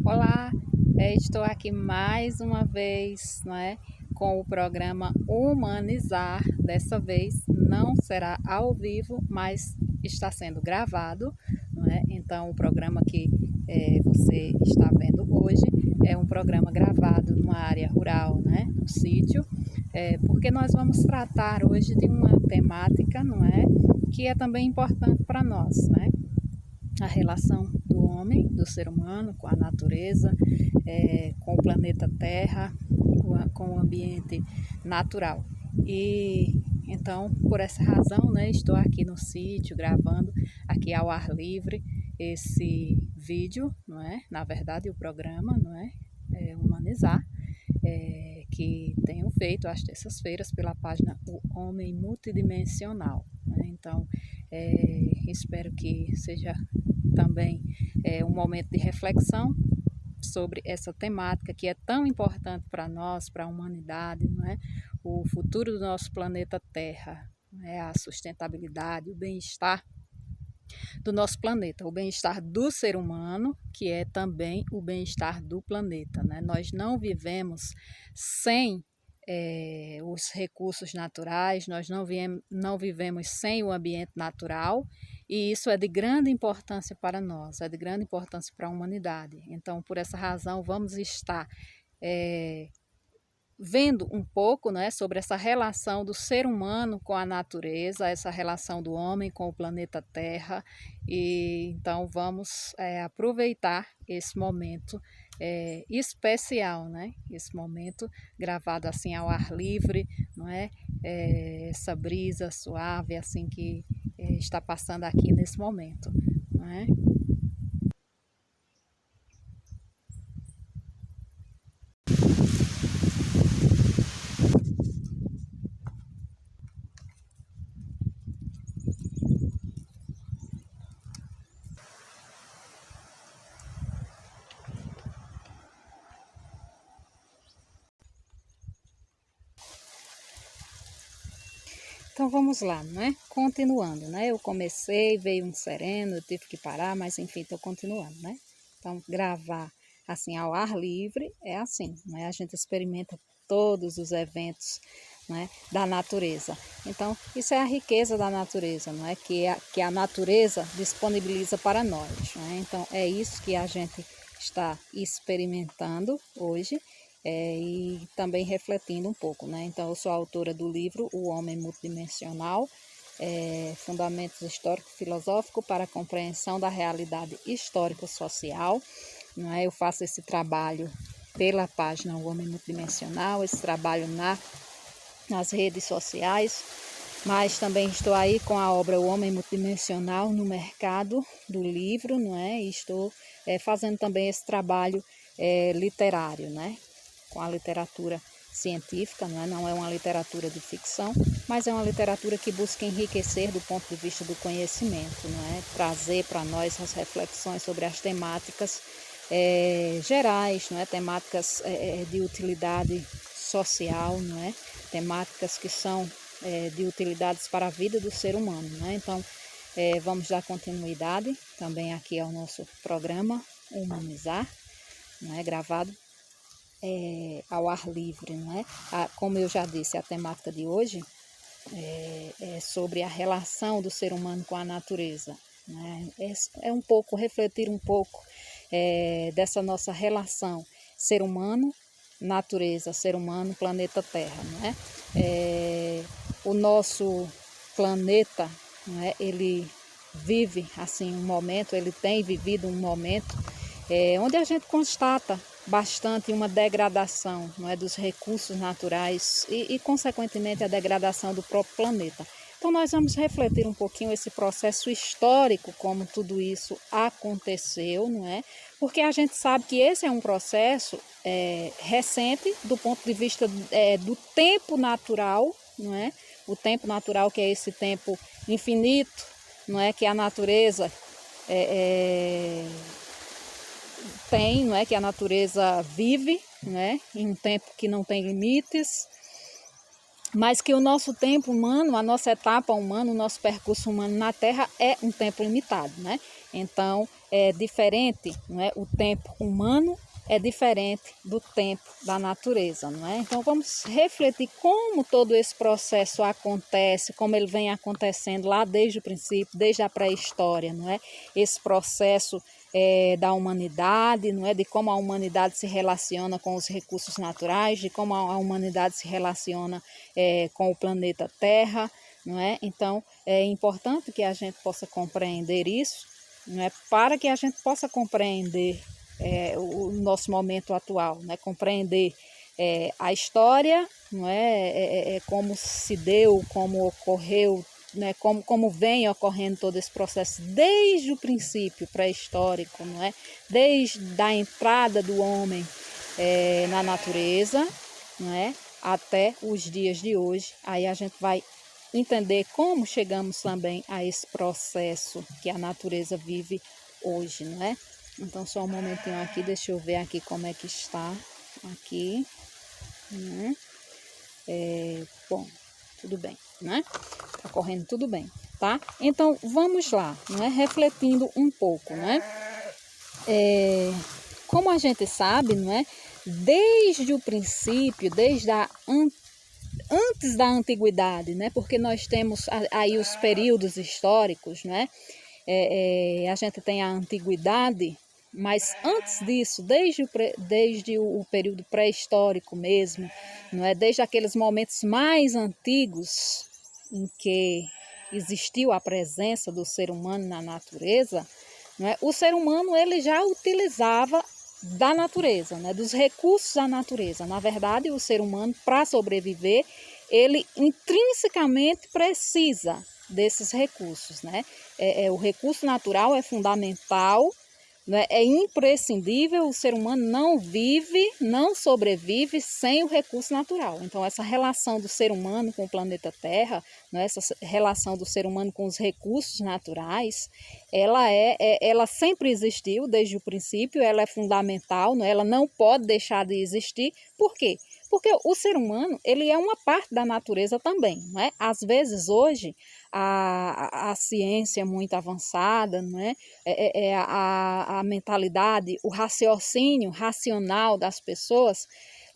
Olá, estou aqui mais uma vez, com o programa Humanizar. Dessa vez não será ao vivo, mas está sendo gravado, Então, o programa que você está vendo hoje é um programa gravado numa área rural, no sítio, porque nós vamos tratar hoje de uma temática, que é também importante para nós, A relação do homem, do ser humano, com a natureza, com o planeta Terra, com o ambiente natural. E então, por essa razão, estou aqui no sítio gravando aqui ao ar livre esse vídeo, Na verdade, o programa, Humanizar, que tenho feito às terças-feiras pela página O Homem Multidimensional. Então, espero que seja também um momento de reflexão sobre essa temática que é tão importante para nós, para a humanidade, O futuro do nosso planeta Terra, A sustentabilidade, o bem-estar do nosso planeta, o bem-estar do ser humano, que é também o bem-estar do planeta, Nós não vivemos sem os recursos naturais, nós não vivemos sem o ambiente natural, e isso é de grande importância para nós, é de grande importância para a humanidade. Então, por essa razão, vamos estar vendo um pouco, sobre essa relação do ser humano com a natureza, essa relação do homem com o planeta Terra. E então vamos aproveitar esse momento especial, Esse momento gravado assim ao ar livre, essa brisa suave assim que está passando aqui nesse momento, Então vamos lá, Continuando, Eu comecei, veio um sereno, eu tive que parar, mas enfim, estou continuando, Então, gravar assim ao ar livre é assim, A gente experimenta todos os eventos, da natureza. Então, isso é a riqueza da natureza, que a natureza disponibiliza para nós, Então, é isso que a gente está experimentando hoje. E também refletindo um pouco, Então, eu sou autora do livro O Homem Multidimensional, Fundamentos Histórico-Filosóficos para a Compreensão da Realidade Histórico-Social, Eu faço esse trabalho pela página O Homem Multidimensional, esse trabalho nas redes sociais, mas também estou aí com a obra O Homem Multidimensional no mercado do livro, E estou fazendo também esse trabalho literário, Com a literatura científica, não é uma literatura de ficção, mas é uma literatura que busca enriquecer do ponto de vista do conhecimento, Trazer para nós as reflexões sobre as temáticas gerais, Temáticas de utilidade social, Temáticas que são de utilidades para a vida do ser humano, Então, vamos dar continuidade também aqui ao nosso programa Humanizar, Gravado ao ar livre, Como eu já disse, a temática de hoje é sobre a relação do ser humano com a natureza, É um pouco, refletir um pouco dessa nossa relação ser humano, natureza, ser humano, planeta Terra, O nosso planeta, ele vive assim um momento, ele tem vivido um momento onde a gente constata bastante uma degradação, dos recursos naturais e, consequentemente, a degradação do próprio planeta. Então, nós vamos refletir um pouquinho esse processo histórico, como tudo isso aconteceu, Porque a gente sabe que esse é um processo recente do ponto de vista do tempo natural, O tempo natural, que é esse tempo infinito, Que a natureza tem, Que a natureza vive, em um tempo que não tem limites, mas que o nosso tempo humano, a nossa etapa humana, o nosso percurso humano na Terra é um tempo limitado, Então, é diferente, não é? O tempo humano é diferente do tempo da natureza, não é? Então vamos refletir como todo esse processo acontece, como ele vem acontecendo lá desde o princípio, desde a pré-história, não é? Esse processo da humanidade, não é? De como a humanidade se relaciona com os recursos naturais, de como a humanidade se relaciona com o planeta Terra, não é? Então é importante que a gente possa compreender isso, não é? Para que a gente possa compreender o nosso momento atual, né? Compreender a história, não é? Como se deu, como ocorreu, né? Como vem ocorrendo todo esse processo desde o princípio pré-histórico, não é? Desde a entrada do homem na natureza, não é? Até os dias de hoje. Aí a gente vai entender como chegamos também a esse processo que a natureza vive hoje, não é? Então, só um momentinho aqui, deixa eu ver aqui como é que está aqui, né? Bom, tudo bem, né? Tá correndo tudo bem, tá? Então, vamos lá, não é? Refletindo um pouco, né? Como a gente sabe, não é? Desde o princípio, antes da antiguidade, né? Porque nós temos aí os períodos históricos, né? A gente tem a antiguidade, mas antes disso, desde o período pré-histórico mesmo, não é? Desde aqueles momentos mais antigos em que existiu a presença do ser humano na natureza, não é? O ser humano ele já utilizava da natureza, né? Dos recursos da natureza. Na verdade, o ser humano, para sobreviver, ele intrinsecamente precisa desses recursos, né? O recurso natural é fundamental, né? É imprescindível, o ser humano não vive, não sobrevive sem o recurso natural. Então, essa relação do ser humano com o planeta Terra, né? Essa relação do ser humano com os recursos naturais, ela sempre existiu desde o princípio, ela é fundamental, né? Ela não pode deixar de existir. Por quê? Porque o ser humano, ele é uma parte da natureza também, não é? Às vezes, hoje, a ciência muito avançada, não é? A mentalidade, o raciocínio racional das pessoas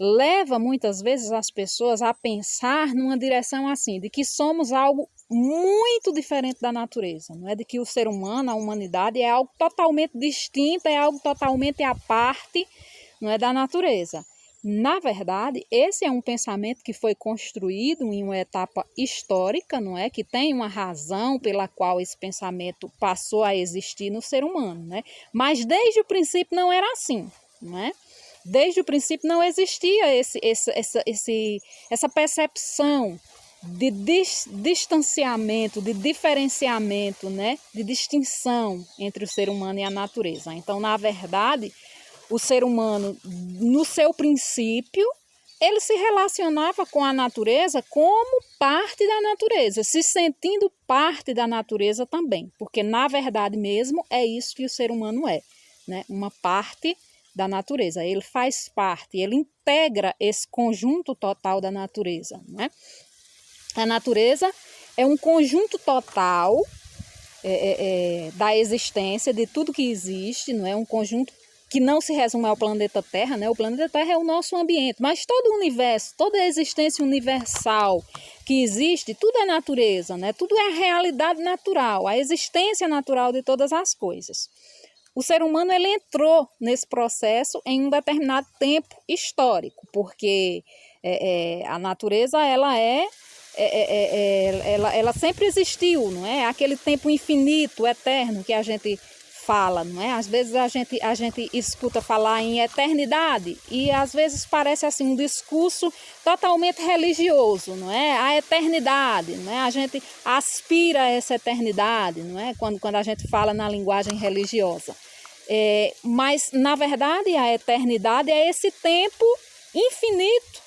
leva muitas vezes as pessoas a pensar numa direção assim, de que somos algo muito diferente da natureza, não é? De que o ser humano, a humanidade é algo totalmente distinto, é algo totalmente à parte, não é, da natureza. Na verdade, esse é um pensamento que foi construído em uma etapa histórica, não é? Que tem uma razão pela qual esse pensamento passou a existir no ser humano, né? Mas desde o princípio não era assim, não é? Desde o princípio não existia essa percepção de distanciamento, de diferenciamento, né? De distinção entre o ser humano e a natureza. Então, na verdade, o ser humano, no seu princípio, ele se relacionava com a natureza como parte da natureza, se sentindo parte da natureza também, porque na verdade mesmo é isso que o ser humano é, né? Uma parte da natureza, ele faz parte, ele integra esse conjunto total da natureza, né? A natureza é um conjunto total da existência, de tudo que existe, não é? Um conjunto que não se resume ao planeta Terra, né? O planeta Terra é o nosso ambiente, mas todo o universo, toda a existência universal que existe, tudo é natureza, né? Tudo é a realidade natural, a existência natural de todas as coisas. O ser humano ele entrou nesse processo em um determinado tempo histórico, porque a natureza ela sempre existiu, não é? Aquele tempo infinito, eterno que a gente fala, não é? Às vezes a gente escuta falar em eternidade e às vezes parece assim um discurso totalmente religioso, não é? A eternidade, não é? A gente aspira a essa eternidade, não é? Quando a gente fala na linguagem religiosa. Mas, na verdade, a eternidade é esse tempo infinito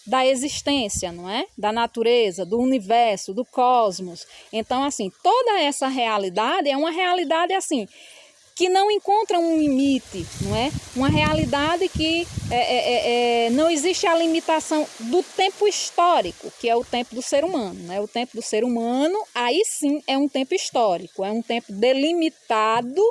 da existência, não é? Da natureza, do universo, do cosmos. Então, assim, toda essa realidade é uma realidade, assim, que não encontra um limite, não é? Uma realidade que não existe a limitação do tempo histórico, que é o tempo do ser humano, né? O tempo do ser humano, aí sim é um tempo histórico, é um tempo delimitado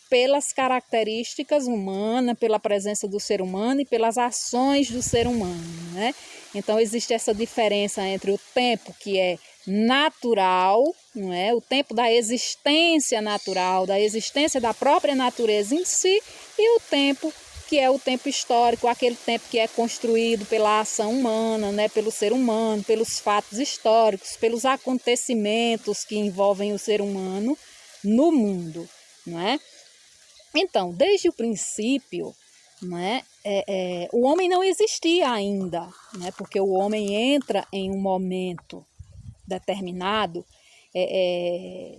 pelas características humanas, pela presença do ser humano e pelas ações do ser humano, né? Então existe essa diferença entre o tempo que é natural, não é? O tempo da existência natural, da existência da própria natureza em si, e o tempo que é o tempo histórico, aquele tempo que é construído pela ação humana, né? Pelo ser humano, pelos fatos históricos, pelos acontecimentos que envolvem o ser humano no mundo, não é? Então, desde o princípio, né, o homem não existia ainda, né, porque o homem entra em um momento determinado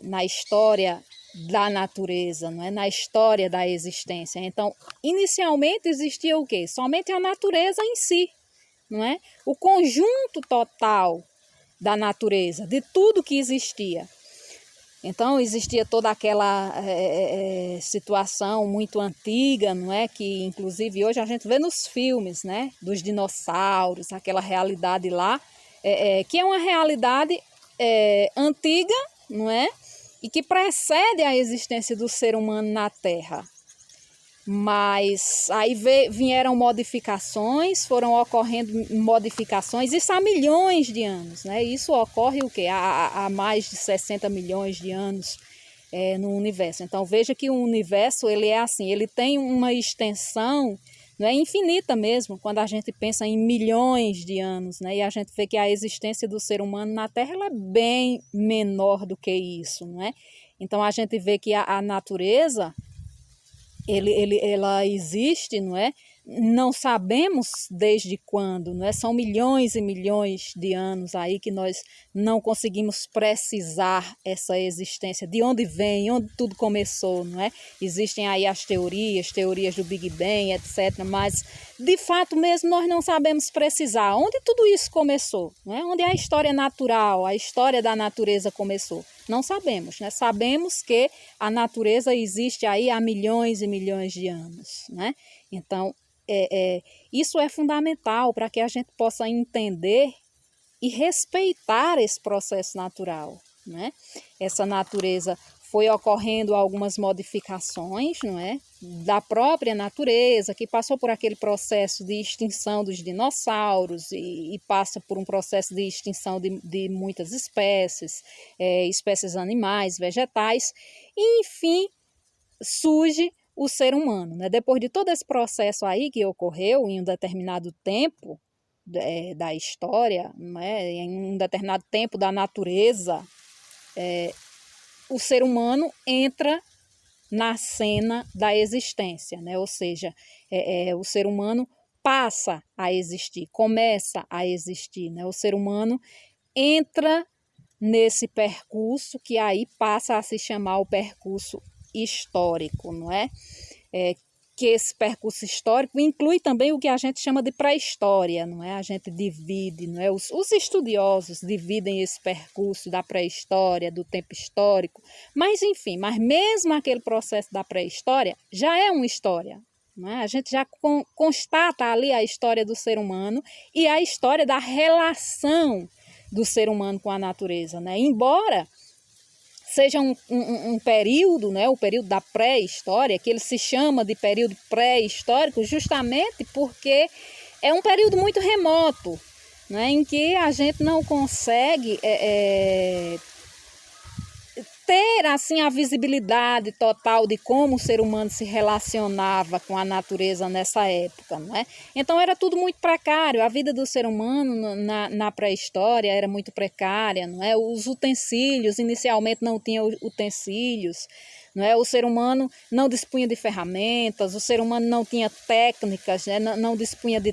na história da natureza, não é? Na história da existência. Então, inicialmente existia o quê? Somente a natureza em si, não é? O conjunto total da natureza, de tudo que existia. Então existia toda aquela situação muito antiga, não é? Que inclusive hoje a gente vê nos filmes, né? Dos dinossauros, aquela realidade lá, que é uma realidade antiga, não é? E que precede a existência do ser humano na Terra. Mas aí vieram modificações, foram ocorrendo modificações, isso há milhões de anos, né? Isso ocorre o quê? Há mais de 60 milhões de anos no universo. Então veja que o universo ele é assim, ele tem uma extensão, não é, infinita mesmo, quando a gente pensa em milhões de anos, né? E a gente vê que a existência do ser humano na Terra ela é bem menor do que isso, não é? Então a gente vê que a natureza ela existe, não é? Não sabemos desde quando, não é? São milhões e milhões de anos aí que nós não conseguimos precisar essa existência, de onde vem, onde tudo começou, não é? Existem aí as teorias do Big Bang, etc., mas de fato mesmo nós não sabemos precisar onde tudo isso começou, não é? Onde a história natural, a história da natureza começou. Não sabemos, né? Sabemos que a natureza existe aí há milhões e milhões de anos, né? Então, isso é fundamental para que a gente possa entender e respeitar esse processo natural, né? Essa natureza foi ocorrendo algumas modificações, não é? Da própria natureza, que passou por aquele processo de extinção dos dinossauros e passa por um processo de extinção de muitas espécies, espécies animais, vegetais, e enfim surge o ser humano, né? Depois de todo esse processo aí que ocorreu em um determinado tempo da história, né? Em um determinado tempo da natureza, o ser humano entra na cena da existência, né? Ou seja, o ser humano passa a existir, começa a existir, né? O ser humano entra nesse percurso que aí passa a se chamar o percurso histórico, não é? Que esse percurso histórico inclui também o que a gente chama de pré-história, não é? A gente divide, não é? Os estudiosos dividem esse percurso da pré-história, do tempo histórico, mas enfim, mas mesmo aquele processo da pré-história já é uma história, não é? A gente já constata ali a história do ser humano e a história da relação do ser humano com a natureza, né? Embora seja um período, né, o período da pré-história, que ele se chama de período pré-histórico justamente porque é um período muito remoto, né, em que a gente não consegue ter assim a visibilidade total de como o ser humano se relacionava com a natureza nessa época, não é? Então era tudo muito precário, a vida do ser humano na pré-história era muito precária, não é? Os utensílios, inicialmente não tinham utensílios, não é? O ser humano não dispunha de ferramentas, o ser humano não tinha técnicas, né? não dispunha de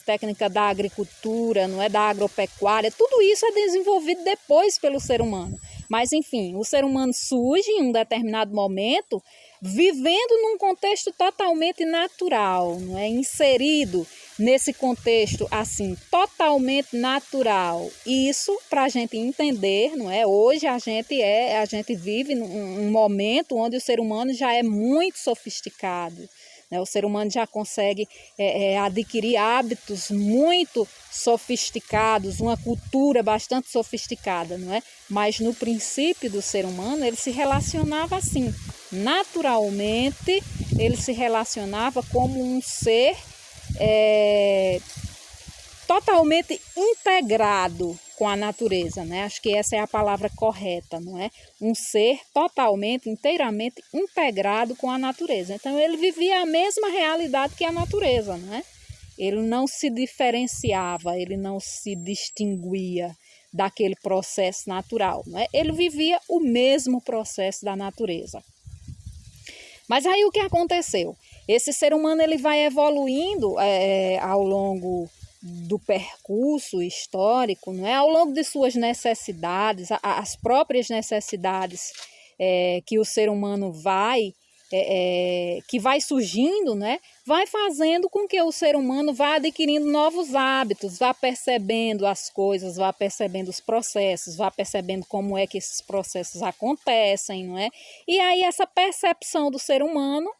técnica da agricultura, não é? Da agropecuária, tudo isso é desenvolvido depois pelo ser humano. Mas, enfim, o ser humano surge em um determinado momento vivendo num contexto totalmente natural, não é? Inserido nesse contexto, assim, totalmente natural. E isso, para a gente entender, não é? Hoje a gente vive num momento onde o ser humano já é muito sofisticado. O ser humano já consegue adquirir hábitos muito sofisticados, uma cultura bastante sofisticada, não é? Mas no princípio do ser humano ele se relacionava assim, naturalmente ele se relacionava como um ser totalmente integrado com a natureza, né? Acho que essa é a palavra correta, não é? Um ser totalmente, inteiramente integrado com a natureza. Então ele vivia a mesma realidade que a natureza, não é? Ele não se diferenciava, ele não se distinguia daquele processo natural, não é? Ele vivia o mesmo processo da natureza. Mas aí o que aconteceu? Esse ser humano ele vai evoluindo ao longo do percurso histórico, não é? Ao longo de suas necessidades, as próprias necessidades que o ser humano que vai surgindo, né? Vai fazendo com que o ser humano vá adquirindo novos hábitos, vá percebendo as coisas, vá percebendo os processos, vá percebendo como é que esses processos acontecem, não é? E aí essa percepção do ser humano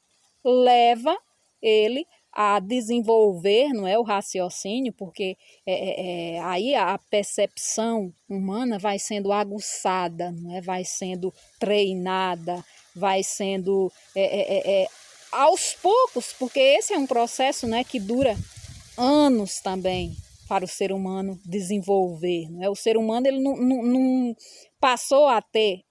leva ele a desenvolver, não é, o raciocínio, porque aí a percepção humana vai sendo aguçada, não é? Vai sendo treinada, vai sendo aos poucos, porque esse é um processo, né, que dura anos também para o ser humano desenvolver, não é? O ser humano ele não passou a ter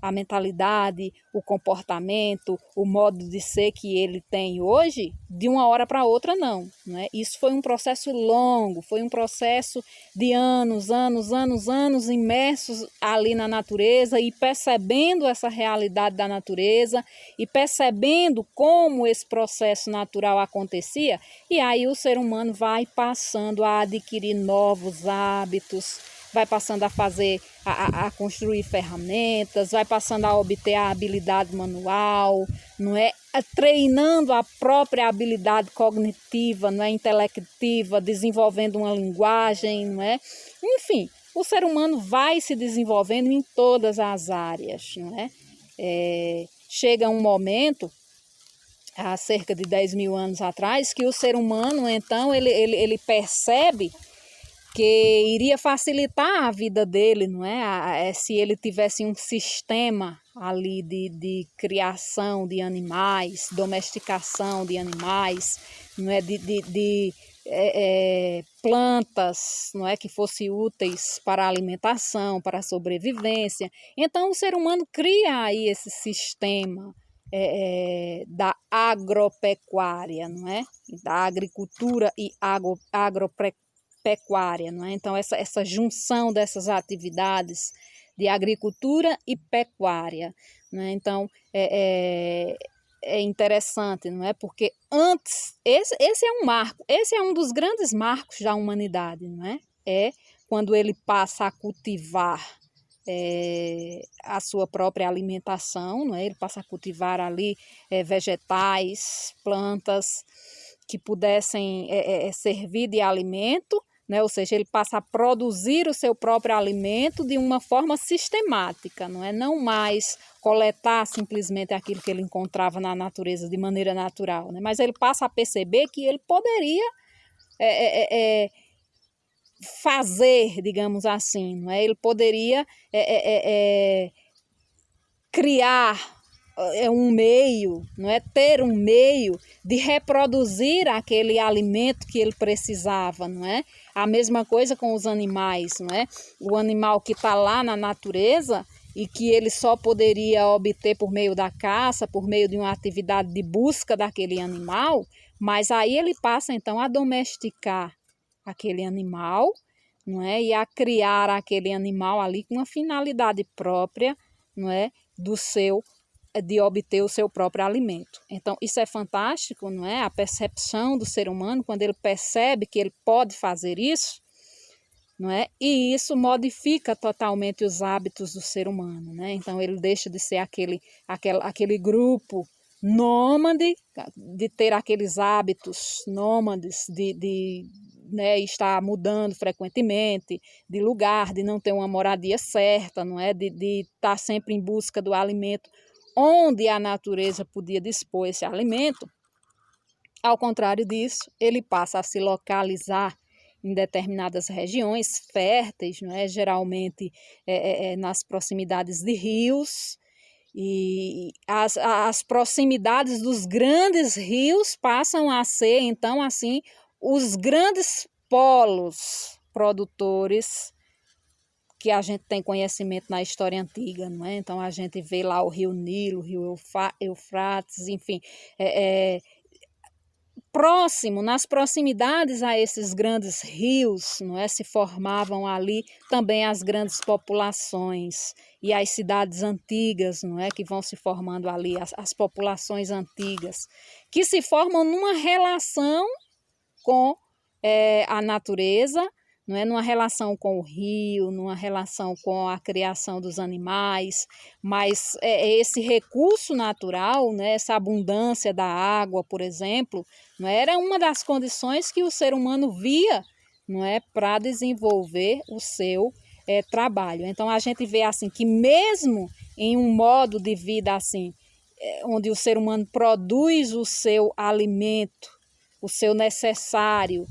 a mentalidade, o comportamento, o modo de ser que ele tem hoje, de uma hora para outra, não, né? Isso foi um processo longo, foi um processo de anos imersos ali na natureza e percebendo essa realidade da natureza e percebendo como esse processo natural acontecia, e aí o ser humano vai passando a adquirir novos hábitos, vai passando a fazer, a construir ferramentas, vai passando a obter a habilidade manual, não é? Treinando a própria habilidade cognitiva, não é? Intelectiva, desenvolvendo uma linguagem, não é? Enfim, o ser humano vai se desenvolvendo em todas as áreas, não é? Chega um momento, há cerca de 10 mil anos atrás, que o ser humano, então, ele percebe que iria facilitar a vida dele, não é? Se ele tivesse um sistema ali de criação de animais, domesticação de animais, não é? De plantas, não é? Que fossem úteis para a alimentação, para a sobrevivência. Então o ser humano cria aí esse sistema da agropecuária, não é? Da agricultura e agropecuária, não é? Então essa junção dessas atividades de agricultura e pecuária, não é? Então é interessante, não é? Porque antes, esse é um marco, esse é um dos grandes marcos da humanidade, não é? É quando ele passa a cultivar a sua própria alimentação, não é? Ele passa a cultivar ali vegetais, plantas que pudessem servir de alimento, né? Ou seja, ele passa a produzir o seu próprio alimento de uma forma sistemática, não é? Não mais coletar simplesmente aquilo que ele encontrava na natureza de maneira natural, né? Mas ele passa a perceber que ele poderia fazer, digamos assim, não é? Ele poderia criar um meio, não é? Ter um meio de reproduzir aquele alimento que ele precisava, não é? A mesma coisa com os animais, não é? O animal que está lá na natureza e que ele só poderia obter por meio da caça, por meio de uma atividade de busca daquele animal, mas aí ele passa então a domesticar aquele animal, não é? E a criar aquele animal ali com uma finalidade própria, não é? De obter o seu próprio alimento. Então, isso é fantástico, não é? A percepção do ser humano, quando ele percebe que ele pode fazer isso, não é? E isso modifica totalmente os hábitos do ser humano, né? Então, ele deixa de ser aquele grupo nômade, de ter aqueles hábitos nômades, né, estar mudando frequentemente de lugar, de não ter uma moradia certa, não é? De estar sempre em busca do alimento onde a natureza podia dispor esse alimento. Ao contrário disso, ele passa a se localizar em determinadas regiões férteis, não é? Geralmente nas proximidades de rios, E as proximidades dos grandes rios passam a ser, então, assim, os grandes polos produtores que a gente tem conhecimento na história antiga, não é? Então, a gente vê lá o rio Nilo, o rio Eufrates, enfim, próximo, nas proximidades a esses grandes rios, não é, se formavam ali também as grandes populações e as cidades antigas, não é, que vão se formando ali, as populações antigas, que se formam numa relação com a natureza, não é, numa relação com o rio, numa relação com a criação dos animais, mas esse recurso natural, né, essa abundância da água, por exemplo, não é, era uma das condições que o ser humano via, não é, para desenvolver o seu trabalho. Então a gente vê assim que mesmo em um modo de vida assim, onde o ser humano produz o seu alimento, o seu necessário,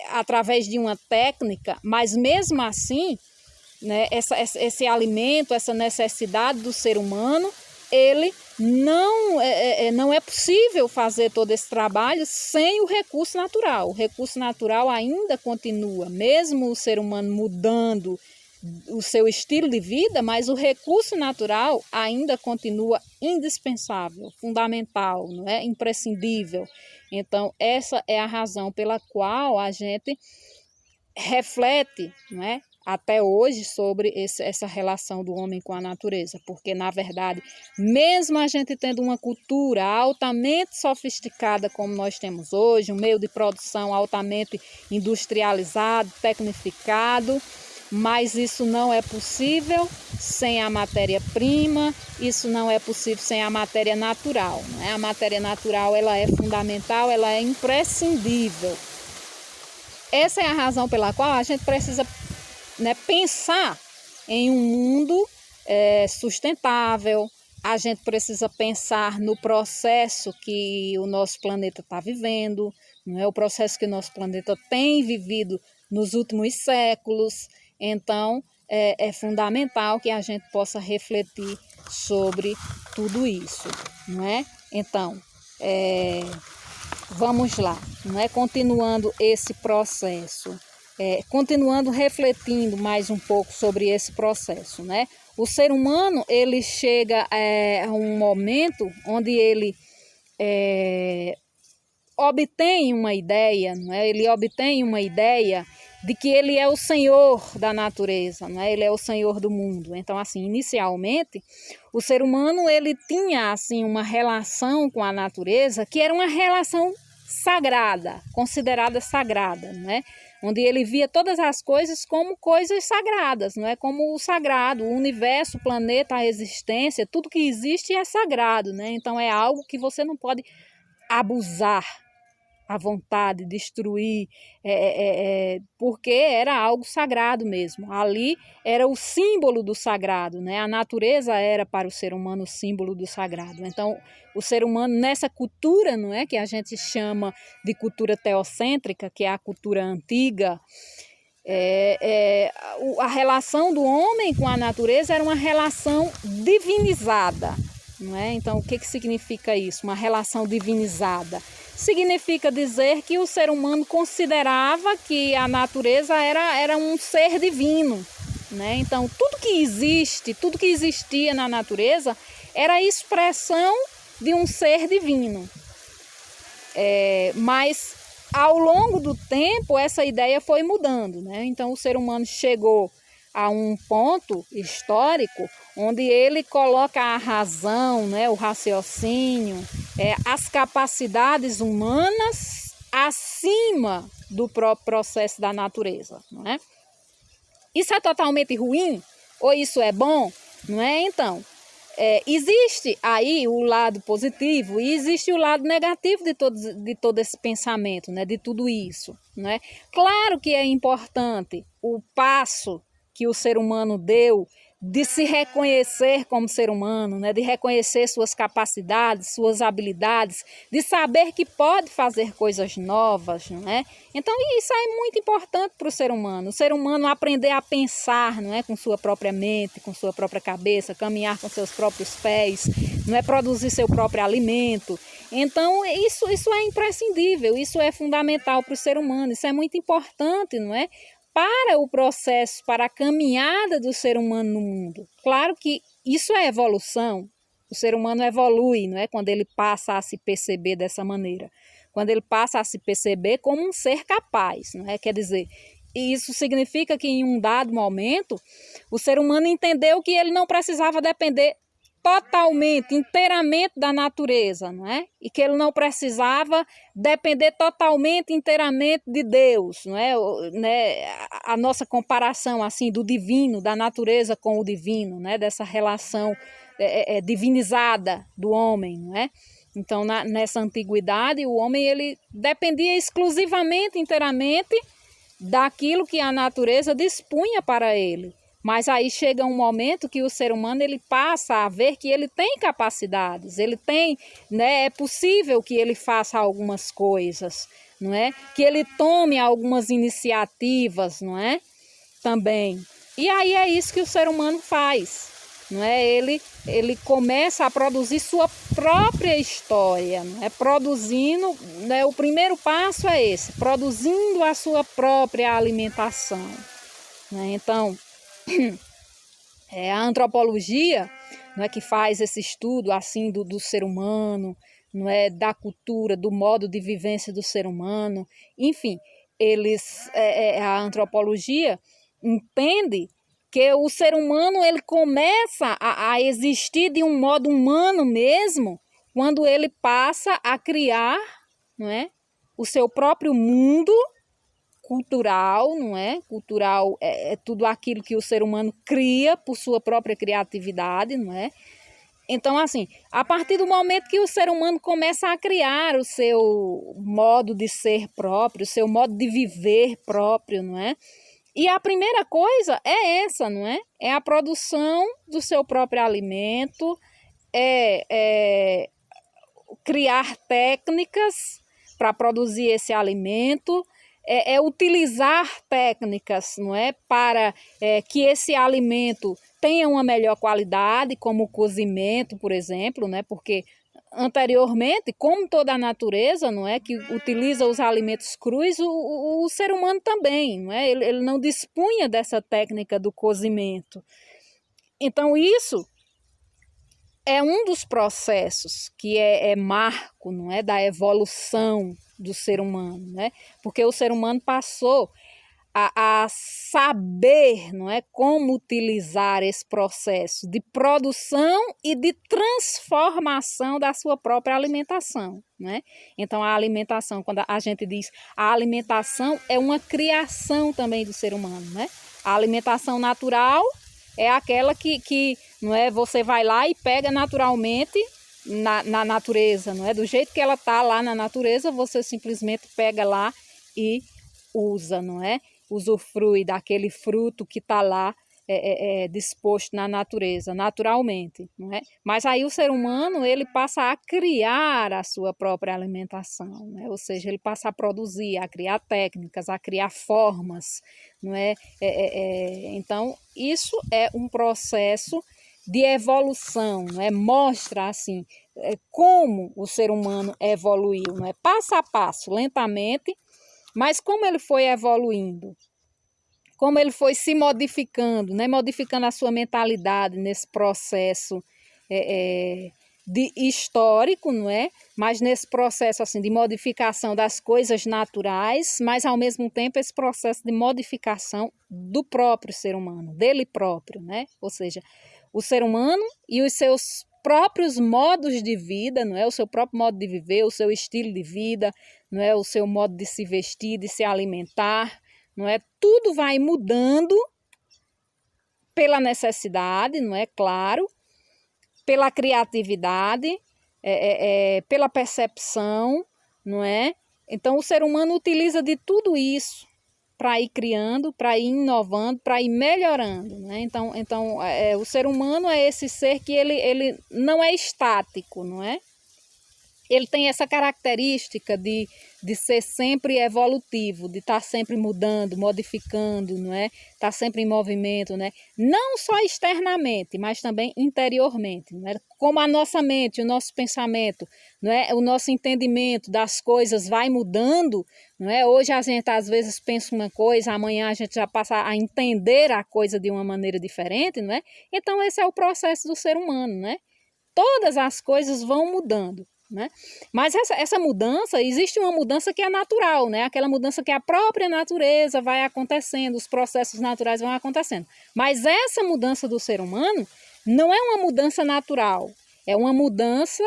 através de uma técnica, mas mesmo assim, né, esse alimento, essa necessidade do ser humano, ele não é possível fazer todo esse trabalho sem o recurso natural. O recurso natural ainda continua, mesmo o ser humano mudando o seu estilo de vida, mas o recurso natural ainda continua indispensável, fundamental, não é? Imprescindível. Então, essa é a razão pela qual a gente reflete, não é, até hoje sobre essa relação do homem com a natureza, porque, na verdade, mesmo a gente tendo uma cultura altamente sofisticada como nós temos hoje, um meio de produção altamente industrializado, tecnificado, mas isso não é possível sem a matéria-prima, isso não é possível sem a matéria natural, né? A matéria natural, ela é fundamental, ela é imprescindível. Essa é a razão pela qual a gente precisa, né, pensar em um mundo sustentável. A gente precisa pensar no processo que o nosso planeta está vivendo, não é? O processo que o nosso planeta tem vivido nos últimos séculos. Então, é fundamental que a gente possa refletir sobre tudo isso, não é? Então, vamos lá, não é? Continuando esse processo, continuando refletindo mais um pouco sobre esse processo, né? O ser humano, ele chega a um momento onde ele obtém uma ideia, não é? Ele obtém uma ideia de que ele é o senhor da natureza, não é? Ele é o senhor do mundo. Então, assim, inicialmente, o ser humano, ele tinha, assim, uma relação com a natureza que era uma relação sagrada, considerada sagrada, não é? Onde ele via todas as coisas como coisas sagradas, não é? Como o sagrado, o universo, o planeta, a existência, tudo que existe é sagrado, né? Então, é algo que você não pode abusar à vontade, destruir, porque era algo sagrado mesmo. Ali era o símbolo do sagrado, né? A natureza era para o ser humano o símbolo do sagrado. Então, o ser humano nessa cultura, não é, que a gente chama de cultura teocêntrica, que é a cultura antiga, a relação do homem com a natureza era uma relação divinizada, não é? Então, o que significa isso? Uma relação divinizada. Significa dizer que o ser humano considerava que a natureza era um ser divino, né? Então, tudo que existe, tudo que existia na natureza era a expressão de um ser divino. Mas, ao longo do tempo, essa ideia foi mudando, né? Então, o ser humano chegou a um ponto histórico onde ele coloca a razão, né, o raciocínio, as capacidades humanas acima do próprio processo da natureza, não é? Isso é totalmente ruim? Ou isso é bom? Não é? Então, existe aí o lado positivo e existe o lado negativo de todo esse pensamento, né, de tudo isso, não é? Claro que é importante o passo que o ser humano deu de se reconhecer como ser humano, né? De reconhecer suas capacidades, suas habilidades, de saber que pode fazer coisas novas, não é? Então isso é muito importante para o ser humano aprender a pensar, não é? Com sua própria mente, com sua própria cabeça, caminhar com seus próprios pés, não é? Produzir seu próprio alimento. Então isso é imprescindível, isso é fundamental para o ser humano, isso é muito importante, não é? Para o processo, para a caminhada do ser humano no mundo. Claro que isso é evolução, o ser humano evolui, não é? Quando ele passa a se perceber dessa maneira, quando ele passa a se perceber como um ser capaz, não é? Quer dizer, isso significa que em um dado momento, o ser humano entendeu que ele não precisava depender totalmente, inteiramente da natureza, não é? E que ele não precisava depender totalmente, inteiramente de Deus, não é? A nossa comparação assim do divino, da natureza com o divino, né? Dessa relação divinizada do homem, não é? Então, nessa antiguidade, o homem ele dependia exclusivamente, inteiramente daquilo que a natureza dispunha para ele. Mas aí chega um momento que o ser humano ele passa a ver que ele tem capacidades, ele tem, né, é possível que ele faça algumas coisas, não é? Que ele tome algumas iniciativas, não é? Também. E aí é isso que o ser humano faz, não é? Ele começa a produzir sua própria história, não é? Produzindo, né? O primeiro passo é esse, produzindo a sua própria alimentação, né? Então a antropologia, não é, que faz esse estudo assim do ser humano, não é, da cultura, do modo de vivência do ser humano, enfim, a antropologia entende que o ser humano ele começa a existir de um modo humano mesmo quando ele passa a criar, não é, o seu próprio mundo cultural, não é? Cultural é tudo aquilo que o ser humano cria por sua própria criatividade, não é? Então, assim, a partir do momento que o ser humano começa a criar o seu modo de ser próprio, o seu modo de viver próprio, não é? E a primeira coisa é essa, não é? É a produção do seu próprio alimento, criar técnicas para produzir esse alimento, utilizar técnicas, não é, para que esse alimento tenha uma melhor qualidade, como o cozimento, por exemplo, né, porque anteriormente, como toda a natureza, não é, que utiliza os alimentos crus, o ser humano também, não é, ele não dispunha dessa técnica do cozimento. Então isso é um dos processos que é marco, não é, da evolução do ser humano, né? Porque o ser humano passou a saber, não é, como utilizar esse processo de produção e de transformação da sua própria alimentação, né? Então a alimentação, quando a gente diz a alimentação é uma criação também do ser humano, né? A alimentação natural é aquela que não é, você vai lá e pega naturalmente na natureza, não é? Do jeito que ela está lá na natureza, você simplesmente pega lá e usa, não é? Usufrui daquele fruto que está lá disposto na natureza, naturalmente, não é? Mas aí o ser humano, ele passa a criar a sua própria alimentação, né? Ou seja, ele passa a produzir, a criar técnicas, a criar formas, não é? Então, isso é um processo de evolução, não é? Mostra, assim, como o ser humano evoluiu, não é? Passo a passo, lentamente, mas como ele foi evoluindo, como ele foi se modificando, né? Modificando a sua mentalidade nesse processo de histórico, não é? Mas nesse processo assim de modificação das coisas naturais, mas ao mesmo tempo esse processo de modificação do próprio ser humano, dele próprio, né? Ou seja, o ser humano e os seus próprios modos de vida, não é? O seu próprio modo de viver, o seu estilo de vida, não é? O seu modo de se vestir, de se alimentar, não é? Tudo vai mudando pela necessidade, não é? Claro, pela criatividade, pela percepção, não é? Então o ser humano utiliza de tudo isso, para ir criando, para ir inovando, para ir melhorando, né? Então o ser humano é esse ser que ele não é estático, não é? Ele tem essa característica de ser sempre evolutivo, de estar sempre mudando, modificando, não é? Estar sempre em movimento, né? Não só externamente, mas também interiormente, não é? Como a nossa mente, o nosso pensamento, não é? O nosso entendimento das coisas vai mudando, não é? Hoje a gente às vezes pensa uma coisa, amanhã a gente já passa a entender a coisa de uma maneira diferente, não é? Então esse é o processo do ser humano, né? Todas as coisas vão mudando, né? Mas essa mudança, existe uma mudança que é natural, né? Aquela mudança que a própria natureza vai acontecendo, os processos naturais vão acontecendo. Mas essa mudança do ser humano não é uma mudança natural, é uma mudança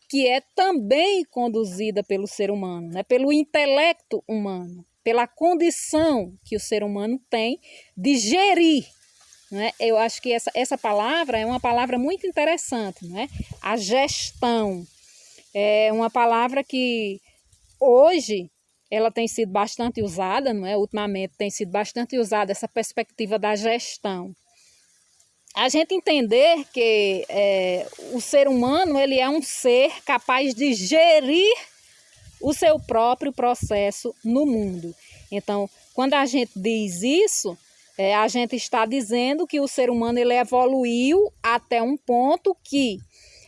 que é também conduzida pelo ser humano, né? Pelo intelecto humano, pela condição que o ser humano tem de gerir. Né? Eu acho que essa palavra é uma palavra muito interessante, né? A gestão. É uma palavra que hoje ela tem sido bastante usada, não é? Ultimamente tem sido bastante usada essa perspectiva da gestão. A gente entender que o ser humano ele é um ser capaz de gerir o seu próprio processo no mundo. Então, quando a gente diz isso, a gente está dizendo que o ser humano ele evoluiu até um ponto que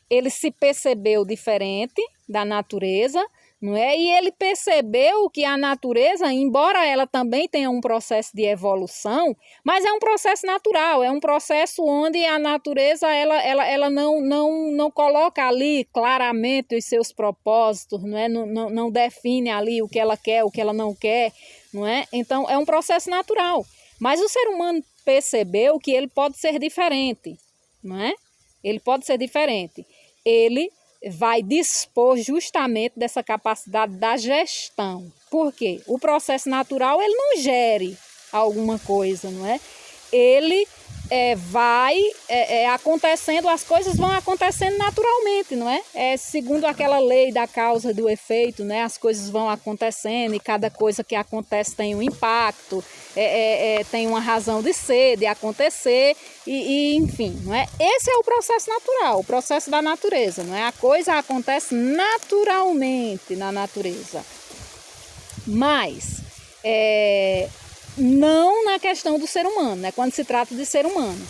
ele se percebeu diferente da natureza, não é? E ele percebeu que a natureza, embora ela também tenha um processo de evolução, mas é um processo natural, é um processo onde a natureza ela não coloca ali claramente os seus propósitos, não é? Não define ali o que ela quer, o que ela não quer, não é? Então é um processo natural. Mas o ser humano percebeu que ele pode ser diferente, não é? Ele pode ser diferente. Ele vai dispor justamente dessa capacidade da gestão. Por quê? O processo natural, ele não gere alguma coisa, não é? Ele vai acontecendo, as coisas vão acontecendo naturalmente, não é? Segundo aquela lei da causa e do efeito, né? As coisas vão acontecendo e cada coisa que acontece tem um impacto, tem uma razão de ser, de acontecer e enfim, não é? Esse é o processo natural, o processo da natureza, não é? A coisa acontece naturalmente na natureza, mas não na questão do ser humano, né? Quando se trata de ser humano.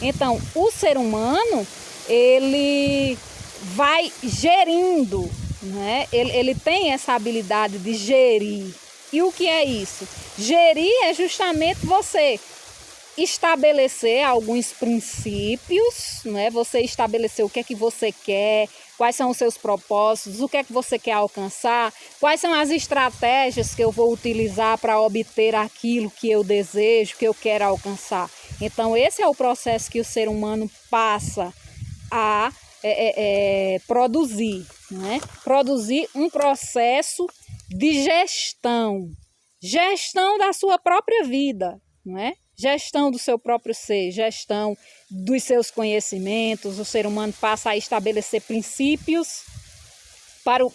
Então, o ser humano, ele vai gerindo, né? Ele tem essa habilidade de gerir. E o que é isso? Gerir é justamente você estabelecer alguns princípios, né? Você estabelecer o que é que você quer, quais são os seus propósitos, o que é que você quer alcançar, quais são as estratégias que eu vou utilizar para obter aquilo que eu desejo, que eu quero alcançar. Então, esse é o processo que o ser humano passa a produzir, né? Produzir um processo de gestão da sua própria vida, não é? Gestão do seu próprio ser, gestão dos seus conhecimentos. O ser humano passa a estabelecer princípios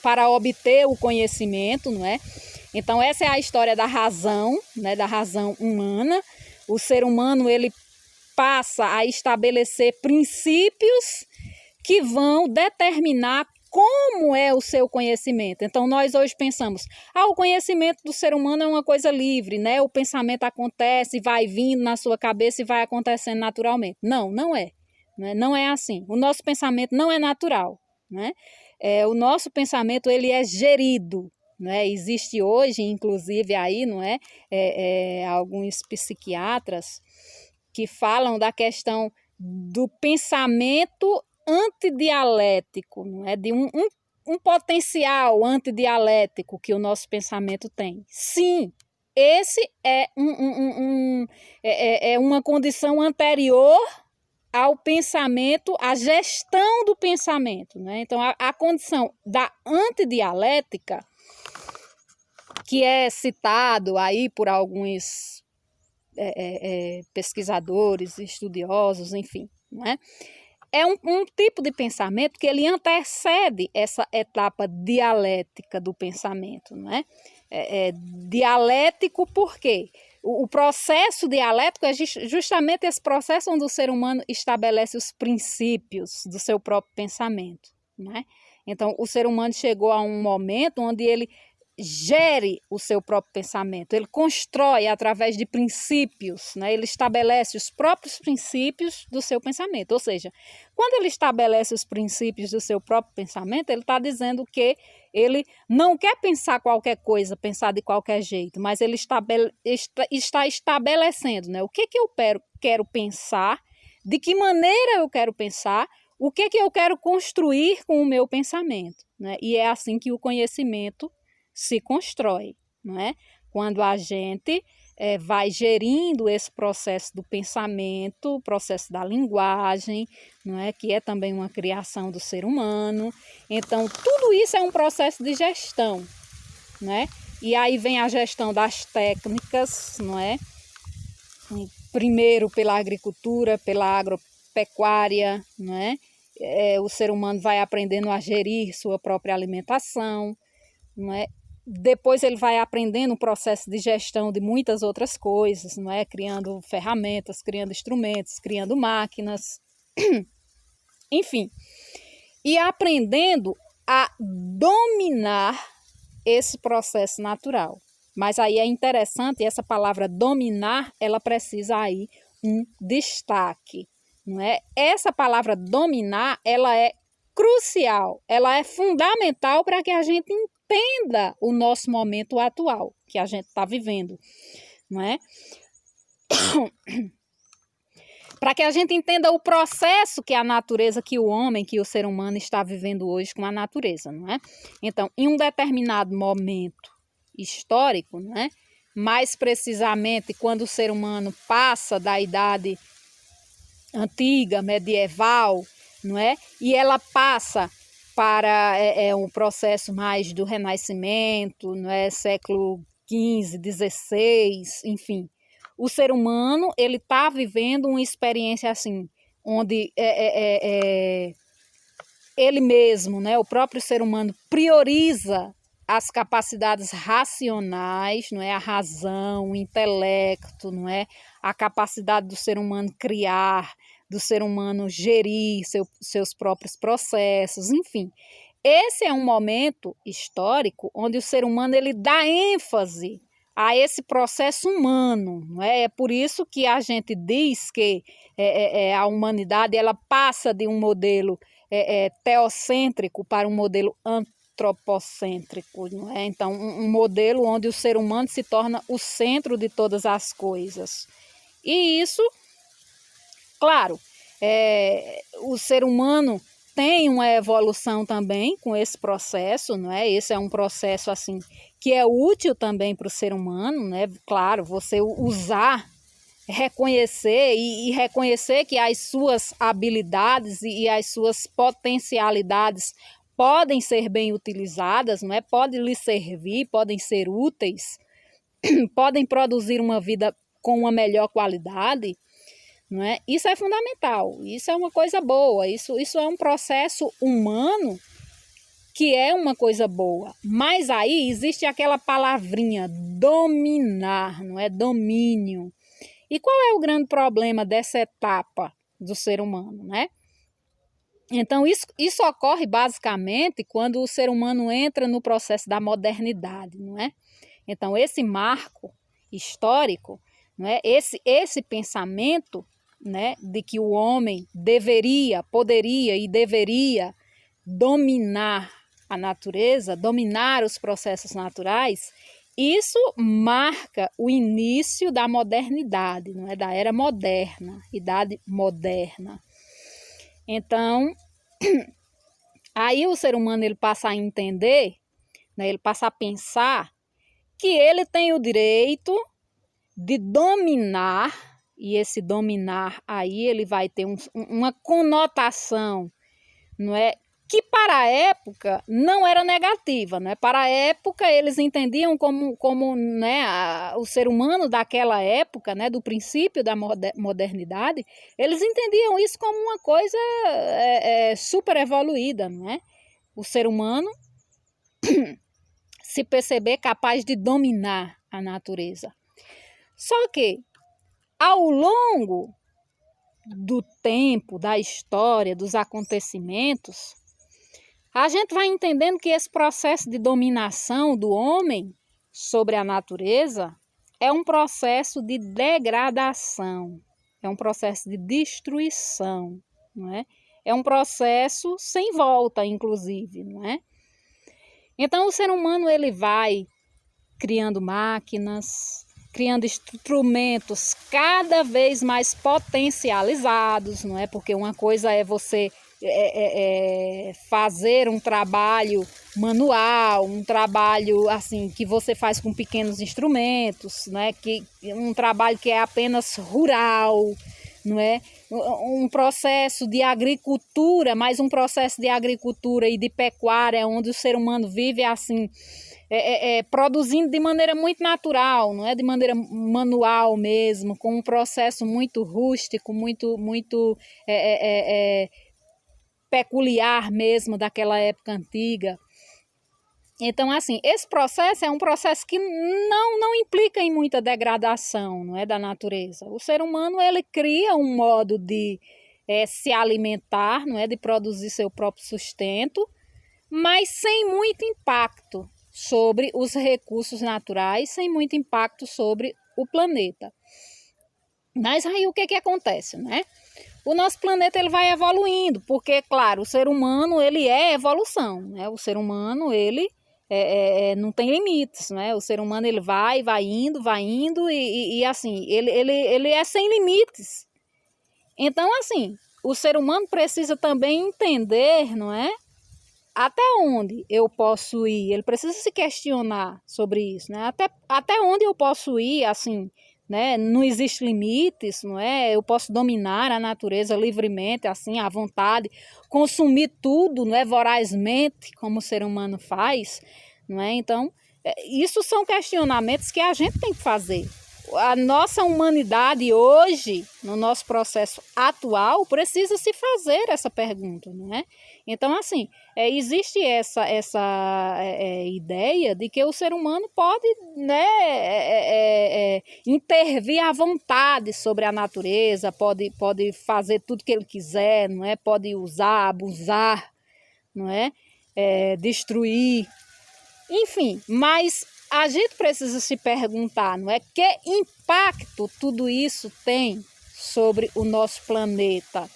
para obter o conhecimento, não é? Então essa é a história da razão, né, da razão humana. O ser humano ele passa a estabelecer princípios que vão determinar como é o seu conhecimento. Então, nós hoje pensamos, o conhecimento do ser humano é uma coisa livre, né? O pensamento acontece, vai vindo na sua cabeça e vai acontecendo naturalmente. Não, não é. Não é assim. O nosso pensamento não é natural, né? O nosso pensamento, ele é gerido, né? Existe hoje, inclusive, aí, não é? Alguns psiquiatras que falam da questão do pensamento antidialético, não é? De um potencial antidialético que o nosso pensamento tem. Sim, esse é uma condição anterior ao pensamento, à gestão do pensamento, né? Então, a condição da antidialética, que é citado aí por alguns pesquisadores, estudiosos, enfim, não é? É um tipo de pensamento que ele antecede essa etapa dialética do pensamento, não é? Dialético por quê? O processo dialético é justamente esse processo onde o ser humano estabelece os princípios do seu próprio pensamento, né? Então, o ser humano chegou a um momento onde ele gere o seu próprio pensamento, ele constrói através de princípios, né? Ele estabelece os próprios princípios do seu pensamento, ou seja, quando ele estabelece os princípios do seu próprio pensamento, ele está dizendo que ele não quer pensar qualquer coisa, pensar de qualquer jeito, mas ele está estabelecendo, né? O que eu quero pensar, de que maneira eu quero pensar, o que eu quero construir com o meu pensamento, né? E é assim que o conhecimento se constrói, não é? Quando a gente vai gerindo esse processo do pensamento, o processo da linguagem, não é? Que é também uma criação do ser humano. Então, tudo isso é um processo de gestão, né? E aí vem a gestão das técnicas, não é? Primeiro pela agricultura, pela agropecuária, não é? O ser humano vai aprendendo a gerir sua própria alimentação, não é? Depois ele vai aprendendo o processo de gestão de muitas outras coisas, não é? Criando ferramentas, criando instrumentos, criando máquinas, enfim. E aprendendo a dominar esse processo natural. Mas aí é interessante, essa palavra dominar, ela precisa aí um destaque, não é? Essa palavra dominar, ela é crucial, ela é fundamental para que a gente entenda o nosso momento atual, que a gente está vivendo, não é? Para que a gente entenda o processo que a natureza, que o homem, que o ser humano está vivendo hoje com a natureza, não é? Então, em um determinado momento histórico, não é? Mais precisamente quando o ser humano passa da idade antiga, medieval, não é? E ela passa para um processo mais do Renascimento, não é? Século XV, XVI, enfim. O ser humano, ele está vivendo uma experiência assim, onde ele mesmo, né, o próprio ser humano prioriza as capacidades racionais, não é, a razão, o intelecto, não é, a capacidade do ser humano criar, do ser humano gerir seus próprios processos, enfim. Esse é um momento histórico onde o ser humano ele dá ênfase a esse processo humano, não é? É por isso que a gente diz que a humanidade ela passa de um modelo teocêntrico para um modelo antropocêntrico, não é? Então, um modelo onde o ser humano se torna o centro de todas as coisas. E isso, claro, o ser humano tem uma evolução também com esse processo, não é? Esse é um processo assim que é útil também para o ser humano, né? Claro, você usar, reconhecer e reconhecer que as suas habilidades e as suas potencialidades podem ser bem utilizadas, não é? Podem lhe servir, podem ser úteis, podem produzir uma vida com uma melhor qualidade. Não é? Isso é fundamental, isso é uma coisa boa, isso é um processo humano que é uma coisa boa. Mas aí existe aquela palavrinha, dominar, não é? Domínio. E qual é o grande problema dessa etapa do ser humano, né? Então, isso ocorre basicamente quando o ser humano entra no processo da modernidade, não é? Então, esse marco histórico, não é? Esse pensamento, né, de que o homem poderia e deveria dominar a natureza, dominar os processos naturais, isso marca o início da modernidade, não é? Da era moderna, idade moderna. Então, aí o ser humano ele passa a entender, né, ele passa a pensar que ele tem o direito de dominar. E esse dominar aí ele vai ter uma conotação, não é? Que para a época não era negativa, né? Para a época eles entendiam como né, o ser humano daquela época, né, do princípio da modernidade, eles entendiam isso como uma coisa super evoluída, não é? O ser humano se perceber capaz de dominar a natureza. Só que, ao longo do tempo, da história, dos acontecimentos, a gente vai entendendo que esse processo de dominação do homem sobre a natureza é um processo de degradação, é um processo de destruição, não é? É um processo sem volta, inclusive, não é? Então, o ser humano ele vai criando máquinas, criando instrumentos cada vez mais potencializados, não é? Porque uma coisa é você fazer um trabalho manual, um trabalho assim que você faz com pequenos instrumentos, né? Um trabalho que é apenas rural, não é? Um processo de agricultura, mas um processo de agricultura e de pecuária onde o ser humano vive assim, produzindo de maneira muito natural, não é de maneira manual mesmo, com um processo muito rústico, muito peculiar mesmo daquela época antiga. Então, assim, esse processo é um processo que não implica em muita degradação, não é, da natureza. O ser humano, ele cria um modo de se alimentar, não é, de produzir seu próprio sustento, mas sem muito impacto sobre os recursos naturais, sem muito impacto sobre o planeta. Mas aí o que acontece, né? O nosso planeta ele vai evoluindo, porque, claro, o ser humano ele é evolução, né? O ser humano ele não tem limites, né? O ser humano ele vai indo e assim, ele é sem limites. Então, assim, o ser humano precisa também entender, não é? Até onde eu posso ir? Ele precisa se questionar sobre isso, né? Até onde eu posso ir, assim, né? Não existe limites, não é? Eu posso dominar a natureza livremente, assim, à vontade, consumir tudo, não é? Vorazmente, como o ser humano faz, não é? Então, isso são questionamentos que a gente tem que fazer. A nossa humanidade hoje, no nosso processo atual, precisa se fazer essa pergunta, não é? Então, assim, existe essa ideia de que o ser humano pode, né, intervir à vontade sobre a natureza, pode fazer tudo que ele quiser, não é? Pode usar, abusar, não é? Destruir, enfim, mas a gente precisa se perguntar, não é? Que impacto tudo isso tem sobre o nosso planeta?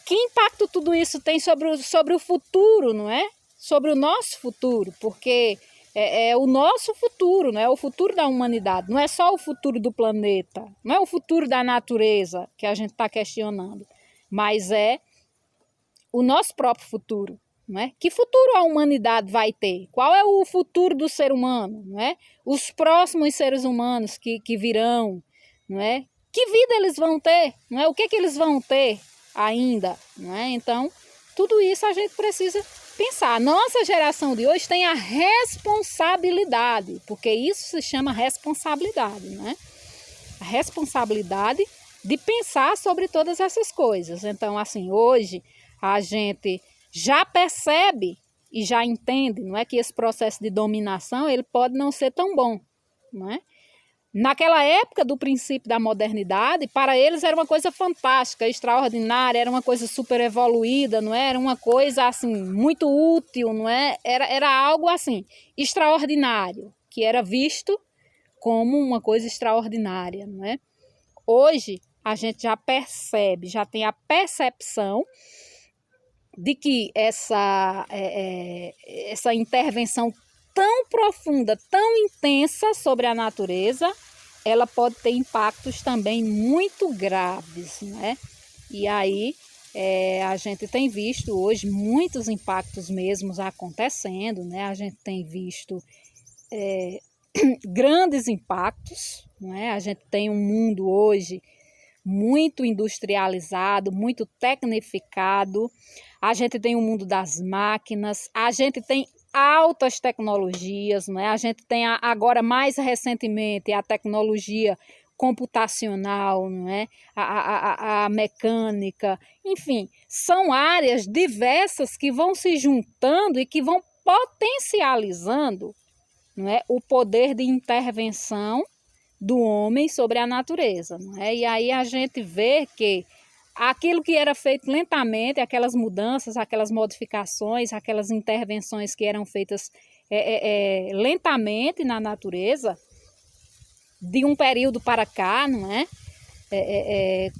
Que impacto tudo isso tem sobre o futuro, não é? Sobre o nosso futuro, porque é o nosso futuro, não é? O futuro da humanidade, não é só o futuro do planeta, não é o futuro da natureza que a gente está questionando, mas é o nosso próprio futuro. Não é? Que futuro a humanidade vai ter? Qual é o futuro do ser humano? Não é? Os próximos seres humanos que virão, não é? Que vida eles vão ter? Não é? O que eles vão ter ainda? Não é? Então, tudo isso a gente precisa pensar. A nossa geração de hoje tem a responsabilidade, porque isso se chama responsabilidade, não é? A responsabilidade de pensar sobre todas essas coisas. Então, assim, hoje a gente já percebe e já entende, não é, que esse processo de dominação ele pode não ser tão bom, não é? Naquela época do princípio da modernidade, para eles era uma coisa fantástica, extraordinária, era uma coisa super evoluída, não é? Era uma coisa assim muito útil, não é? Era algo assim extraordinário, que era visto como uma coisa extraordinária, não é? Hoje a gente já percebe, já tem a percepção de que essa intervenção tão profunda, tão intensa sobre a natureza, ela pode ter impactos também muito graves, né? E aí a gente tem visto hoje muitos impactos mesmos acontecendo, né? A gente tem visto grandes impactos, né? A gente tem um mundo hoje muito industrializado, muito tecnificado. A gente tem o mundo das máquinas, a gente tem altas tecnologias, né? A gente tem agora mais recentemente a tecnologia computacional, não é? A mecânica, enfim, são áreas diversas que vão se juntando e que vão potencializando, não é, o poder de intervenção do homem sobre a natureza, não é? E aí a gente vê que aquilo que era feito lentamente, aquelas mudanças, aquelas modificações, aquelas intervenções que eram feitas lentamente na natureza, de um período para cá, não é?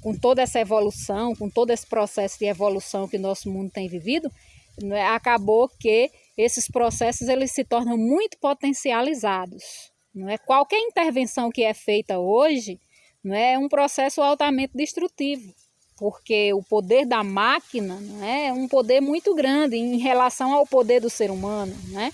Com toda essa evolução, com todo esse processo de evolução que o nosso mundo tem vivido, não é? Acabou que esses processos eles se tornam muito potencializados. Não é? Qualquer intervenção que é feita hoje não é um processo altamente destrutivo, porque o poder da máquina não é um poder muito grande em relação ao poder do ser humano, né?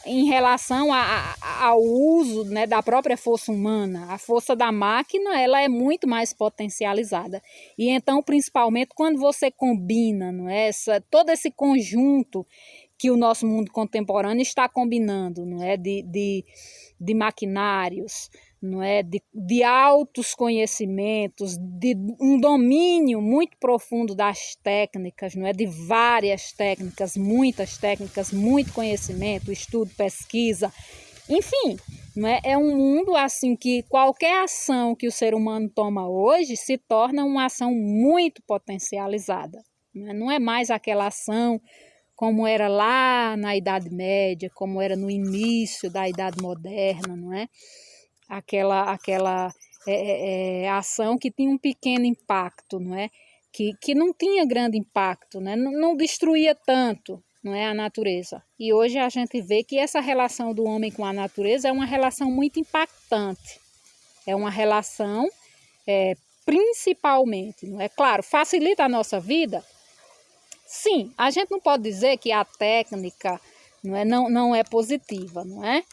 Em relação ao uso, né, da própria força humana. A força da máquina ela é muito mais potencializada. E então, principalmente, quando você combina, não é, todo esse conjunto que o nosso mundo contemporâneo está combinando, não é, de maquinários, não é, de altos conhecimentos, de um domínio muito profundo das técnicas, não é, de várias técnicas, muitas técnicas, muito conhecimento, estudo, pesquisa, enfim, não é, é um mundo assim que qualquer ação que o ser humano toma hoje se torna uma ação muito potencializada, não é mais aquela ação como era lá na Idade Média, como era no início da Idade Moderna, não é? Aquela ação que tinha um pequeno impacto, não é? Que não tinha grande impacto, né? Não destruía tanto, não é, a natureza. E hoje a gente vê que essa relação do homem com a natureza é uma relação muito impactante. É uma relação, principalmente, não é? Claro, facilita a nossa vida. Sim, a gente não pode dizer que a técnica não é positiva, não é?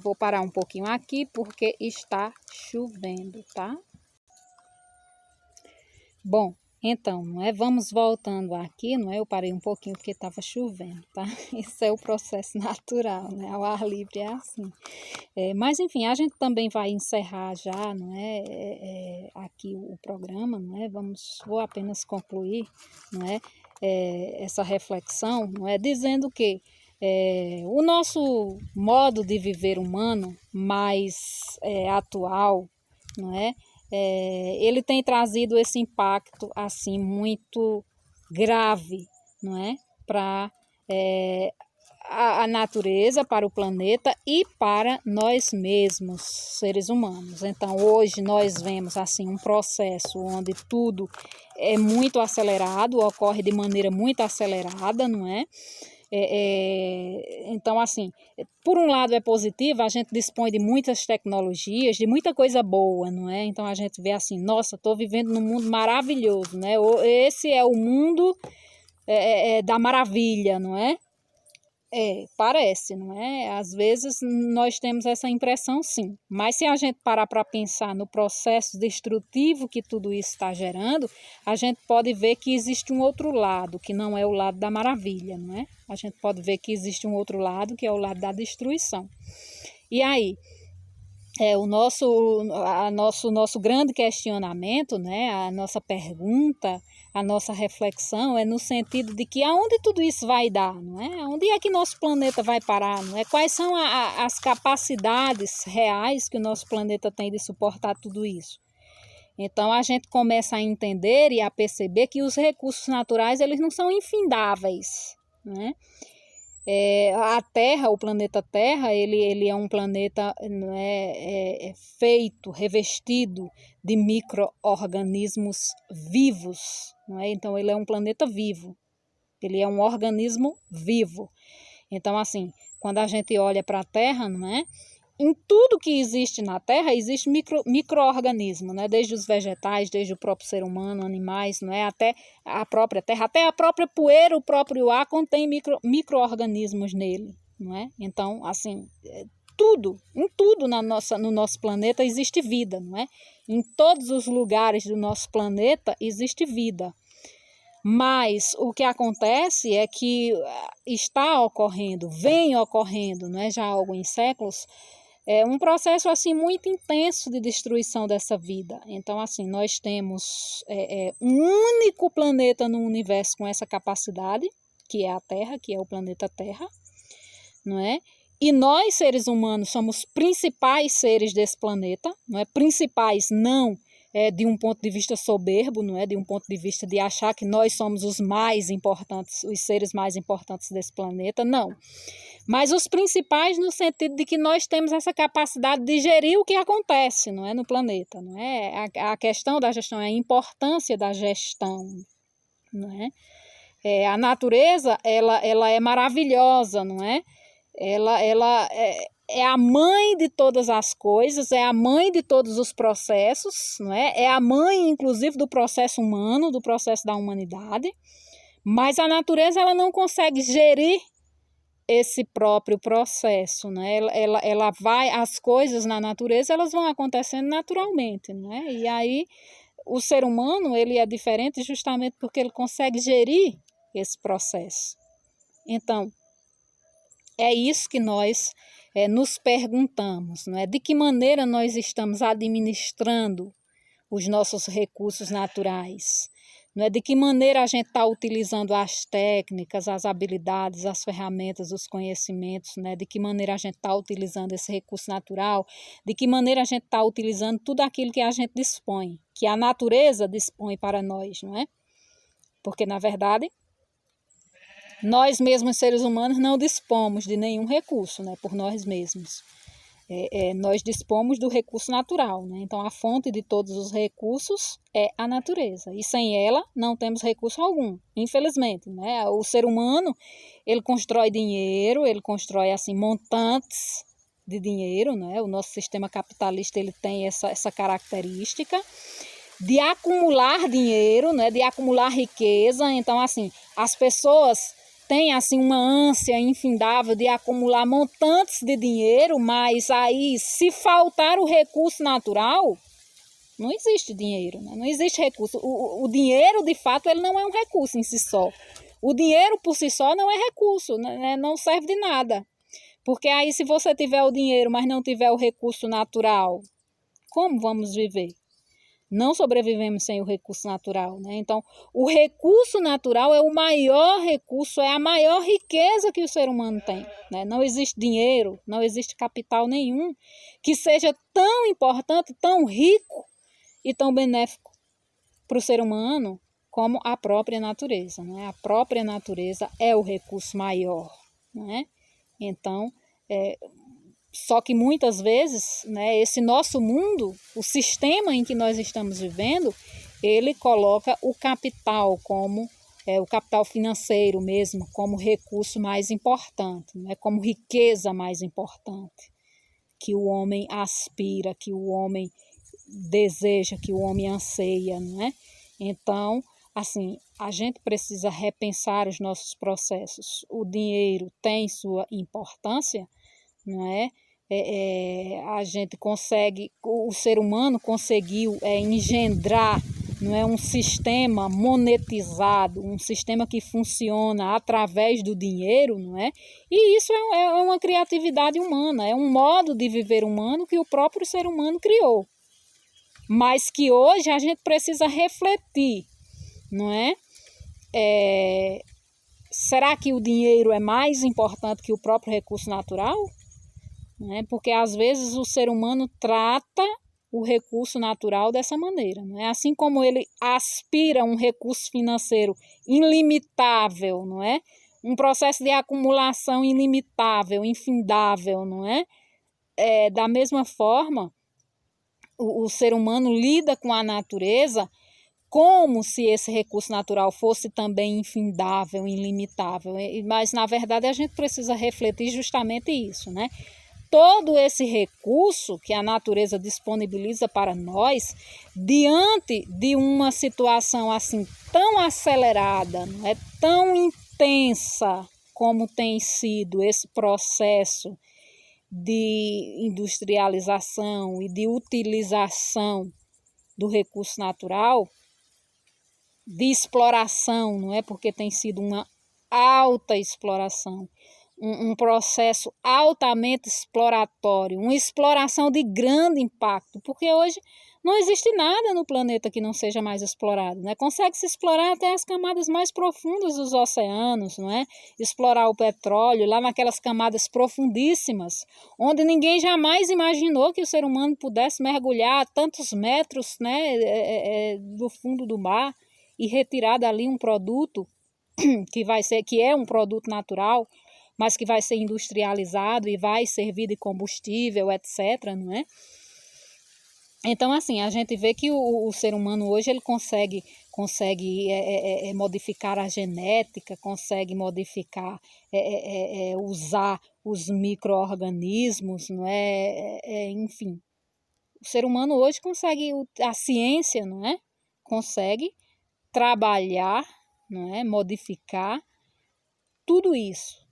Vou parar um pouquinho aqui porque está chovendo, tá? Bom, então, não é? Vamos voltando aqui, não é? Eu parei um pouquinho porque estava chovendo, tá? Isso é o processo natural, né? Ao ar livre é assim. Mas, enfim, a gente também vai encerrar já, não é? Aqui o programa, não é? Vou apenas concluir, não é? Essa reflexão, não é? Dizendo que o nosso modo de viver humano mais atual, não é? Ele tem trazido esse impacto assim muito grave, não é? Para a natureza, para o planeta e para nós mesmos, seres humanos. Então, hoje nós vemos assim um processo onde tudo é muito acelerado, ocorre de maneira muito acelerada, não é? Então, assim, por um lado é positivo, a gente dispõe de muitas tecnologias, de muita coisa boa, não é? Então a gente vê assim, nossa, estou vivendo num mundo maravilhoso, né? Esse é o mundo da maravilha, não é? Parece, não é? Às vezes nós temos essa impressão, sim. Mas se a gente parar para pensar no processo destrutivo que tudo isso está gerando, a gente pode ver que existe um outro lado, que não é o lado da maravilha, não é? A gente pode ver que existe um outro lado, que é o lado da destruição. E aí, o nosso grande questionamento, né, a nossa pergunta, a nossa reflexão é no sentido de que aonde tudo isso vai dar, não é? Onde é que nosso planeta vai parar, não é? Quais são as capacidades reais que o nosso planeta tem de suportar tudo isso? Então a gente começa a entender e a perceber que os recursos naturais eles não são infindáveis, né? A Terra, o planeta Terra, ele é um planeta feito, revestido de micro-organismos vivos, não é? Então ele é um planeta vivo, ele é um organismo vivo. Então assim, quando a gente olha para a Terra, não é? Em tudo que existe na Terra, existe micro-organismo, né? Desde os vegetais, desde o próprio ser humano, animais, não é? Até a própria Terra, até a própria poeira, o próprio ar contém micro-organismos nele, não é? Então, assim, em tudo no nosso planeta existe vida, não é? Em todos os lugares do nosso planeta existe vida. Mas o que acontece é que está ocorrendo, vem ocorrendo, não é? Já há alguns séculos, um processo assim muito intenso de destruição dessa vida. Então, assim, nós temos um único planeta no universo com essa capacidade, que é a Terra, que é o planeta Terra, não é? E nós, seres humanos, somos principais seres desse planeta, não é? Principais não de um ponto de vista soberbo, não é? De um ponto de vista de achar que nós somos os mais importantes, os seres mais importantes desse planeta, não. Mas os principais no sentido de que nós temos essa capacidade de gerir o que acontece, não é? No planeta, não é? A questão da gestão, a importância da gestão, não é? A natureza, ela é maravilhosa, não é? Ela é a mãe de todas as coisas, é a mãe de todos os processos, não é? É a mãe, inclusive, do processo humano, do processo da humanidade, mas a natureza ela não consegue gerir esse próprio processo, né? Ela vai, as coisas na natureza elas vão acontecendo naturalmente, né? E aí o ser humano ele é diferente justamente porque ele consegue gerir esse processo. Então, é isso que nós nos perguntamos, não é? De que maneira nós estamos administrando os nossos recursos naturais? Não é? De que maneira a gente está utilizando as técnicas, as habilidades, as ferramentas, os conhecimentos, né? De que maneira a gente está utilizando esse recurso natural, de que maneira a gente está utilizando tudo aquilo que a gente dispõe, que a natureza dispõe para nós, não é? Porque, na verdade, nós mesmos, seres humanos, não dispomos de nenhum recurso, né, por nós mesmos. Nós dispomos do recurso natural, né? Então, a fonte de todos os recursos é a natureza. E sem ela, não temos recurso algum, infelizmente, né? O ser humano, ele constrói dinheiro, ele constrói, assim, montantes de dinheiro, né? O nosso sistema capitalista, ele tem essa característica de acumular dinheiro, né? De acumular riqueza. Então, assim, as pessoas tem assim uma ânsia infindável de acumular montantes de dinheiro, mas aí se faltar o recurso natural, não existe dinheiro, né? Não existe recurso. O dinheiro, de fato, ele não é um recurso em si só. O dinheiro por si só não é recurso, né? Não serve de nada. Porque aí se você tiver o dinheiro, mas não tiver o recurso natural, como vamos viver? Não sobrevivemos sem o recurso natural, né? Então, o recurso natural é o maior recurso, é a maior riqueza que o ser humano tem, né? Não existe dinheiro, não existe capital nenhum que seja tão importante, tão rico e tão benéfico para o ser humano como a própria natureza, né? A própria natureza é o recurso maior, né? Então, só que muitas vezes, né, esse nosso mundo, o sistema em que nós estamos vivendo, ele coloca o capital como o capital financeiro mesmo, como recurso mais importante, né, como riqueza mais importante, que o homem aspira, que o homem deseja, que o homem anseia, não é? Então, assim, a gente precisa repensar os nossos processos. O dinheiro tem sua importância, não é? A gente consegue, o ser humano conseguiu engendrar, não é, um sistema monetizado, um sistema que funciona através do dinheiro, não é? E isso é uma criatividade humana, é um modo de viver humano que o próprio ser humano criou, mas que hoje a gente precisa refletir, não é? Será que o dinheiro é mais importante que o próprio recurso natural? Né? Porque às vezes o ser humano trata o recurso natural dessa maneira, não é? Assim como ele aspira a um recurso financeiro ilimitável, não é? Um processo de acumulação ilimitável, infindável, não é? Da mesma forma, o ser humano lida com a natureza como se esse recurso natural fosse também infindável, ilimitável. Mas, na verdade, a gente precisa refletir justamente isso, né? Todo esse recurso que a natureza disponibiliza para nós, diante de uma situação assim tão acelerada, não é, tão intensa como tem sido esse processo de industrialização e de utilização do recurso natural, de exploração, não é, porque tem sido uma alta exploração, um processo altamente exploratório, uma exploração de grande impacto, porque hoje Não existe nada no planeta que não seja mais explorado, né? Consegue-se explorar até as camadas mais profundas dos oceanos, não é? Explorar o petróleo lá naquelas camadas profundíssimas, onde ninguém jamais imaginou que o ser humano pudesse mergulhar a tantos metros, né, do fundo do mar e retirar dali um produto que é um produto natural, mas que vai ser industrializado e vai servir de combustível, etc., não é? Então, assim, a gente vê que o ser humano hoje ele consegue modificar a genética, consegue modificar, usar os micro-organismos, não é? Enfim, o ser humano hoje consegue, a ciência, não é? Consegue trabalhar, não é? Modificar tudo isso,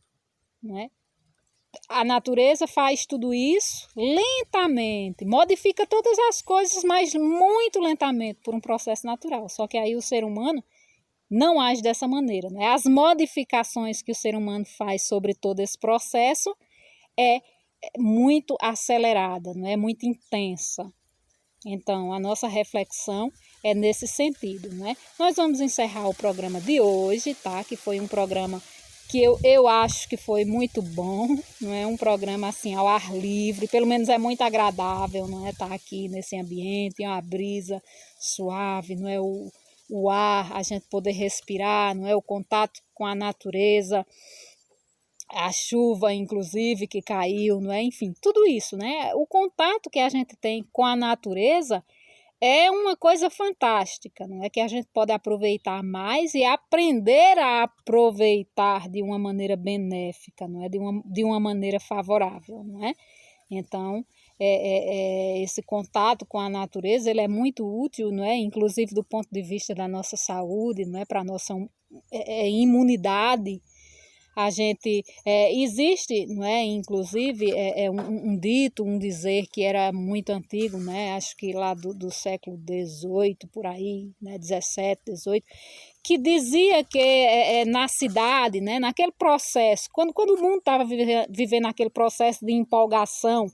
não é? A natureza faz tudo isso lentamente, modifica todas as coisas, mas muito lentamente por um processo natural. Só que aí o ser humano não age dessa maneira, né? As modificações que o ser humano faz sobre todo esse processo é muito acelerada, não é muito intensa. Então, a nossa reflexão é nesse sentido, né? Nós vamos encerrar o programa de hoje, tá? Que foi um programa que eu acho que foi muito bom, não é? Um programa assim ao ar livre, pelo menos é muito agradável, não é? Estar aqui nesse ambiente, uma brisa suave, não é? O ar, a gente poder respirar, não é? O contato com a natureza, a chuva, inclusive, que caiu, não é? Enfim, tudo isso, né? O contato que a gente tem com a natureza é uma coisa fantástica, não é? Que a gente pode aproveitar mais e aprender a aproveitar de uma maneira benéfica, não é? De uma maneira favorável, não é? Então, esse contato com a natureza, ele é muito útil, não é? Inclusive do ponto de vista da nossa saúde, não é? Para a nossa imunidade. A gente existe, não é? Inclusive um dito, um dizer que era muito antigo, né? Acho que lá do século XVIII, por aí, né? 17, 18, que dizia que na cidade, né? Naquele processo, quando o mundo estava vivendo aquele processo de empolgação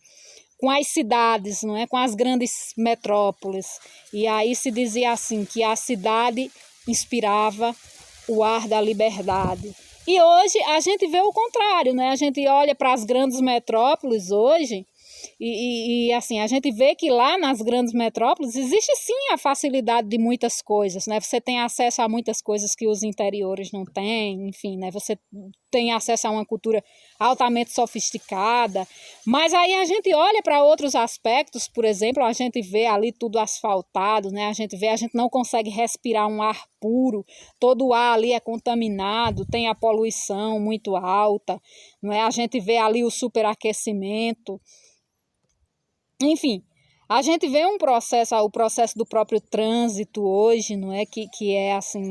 com as cidades, não é? Com as grandes metrópoles, e aí se dizia assim que a cidade inspirava o ar da liberdade. E hoje a gente vê o contrário, né? A gente olha para as grandes metrópoles hoje e assim, a gente vê que lá nas grandes metrópoles existe sim a facilidade de muitas coisas, né? Você tem acesso a muitas coisas que os interiores não têm, enfim, né? Você tem acesso a uma cultura altamente sofisticada, mas aí a gente olha para outros aspectos, por exemplo, a gente vê ali tudo asfaltado, né? A gente não consegue respirar um ar puro, todo o ar ali é contaminado, tem a poluição muito alta, não é? A gente vê ali o superaquecimento. Enfim, a gente vê o processo do próprio trânsito hoje, não é? Que é assim,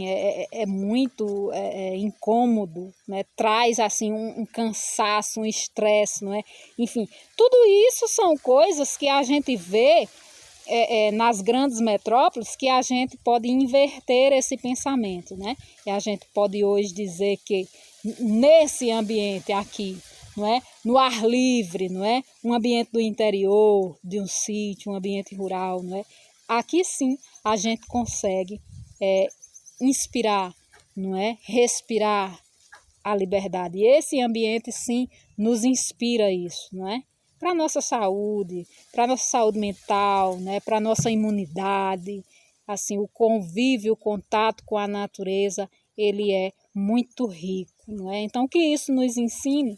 muito incômodo, né? Traz assim um cansaço, um estresse, não é? Enfim, tudo isso são coisas que a gente vê nas grandes metrópoles, que a gente pode inverter esse pensamento, né? E a gente pode hoje dizer que nesse ambiente aqui, não é? No ar livre, não é? Um ambiente do interior, de um sítio, um ambiente rural, não é? Aqui sim a gente consegue inspirar, não é? Respirar a liberdade. E esse ambiente sim nos inspira isso, não é? Para a nossa saúde mental, né? Para a nossa imunidade, assim, o convívio, o contato com a natureza, ele é muito rico, não é? Então que isso nos ensine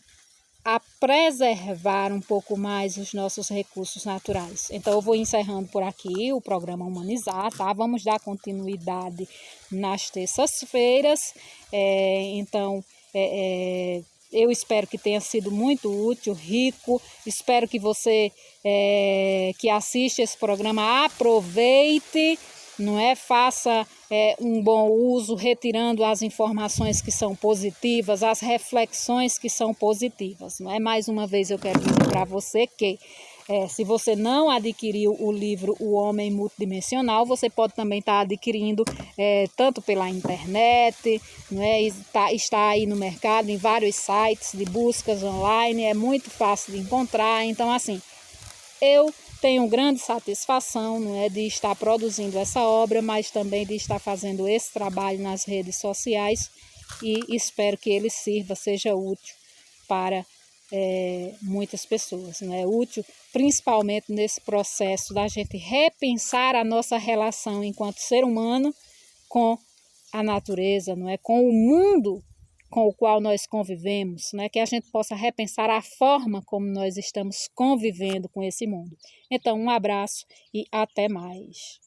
a preservar um pouco mais os nossos recursos naturais. Então, eu vou encerrando por aqui o programa Humanizar, tá? Vamos dar continuidade nas terças-feiras. Eu espero que tenha sido muito útil, rico. Espero que você que assiste esse programa aproveite, não é? Faça um bom uso, retirando as informações que são positivas, as reflexões que são positivas, não é? Mais uma vez eu quero dizer para você que se você não adquiriu o livro O Homem Multidimensional, você pode também estar adquirindo tanto pela internet, não é? Está aí no mercado, em vários sites de buscas online, é muito fácil de encontrar. Então, assim, Eu tenho grande satisfação, não é, de estar produzindo essa obra, mas também de estar fazendo esse trabalho nas redes sociais e espero que ele seja útil para muitas pessoas, não é? Útil principalmente nesse processo da gente repensar a nossa relação enquanto ser humano com a natureza, não é? Com o mundo com o qual nós convivemos, né? Que a gente possa repensar a forma como nós estamos convivendo com esse mundo. Então, um abraço e até mais.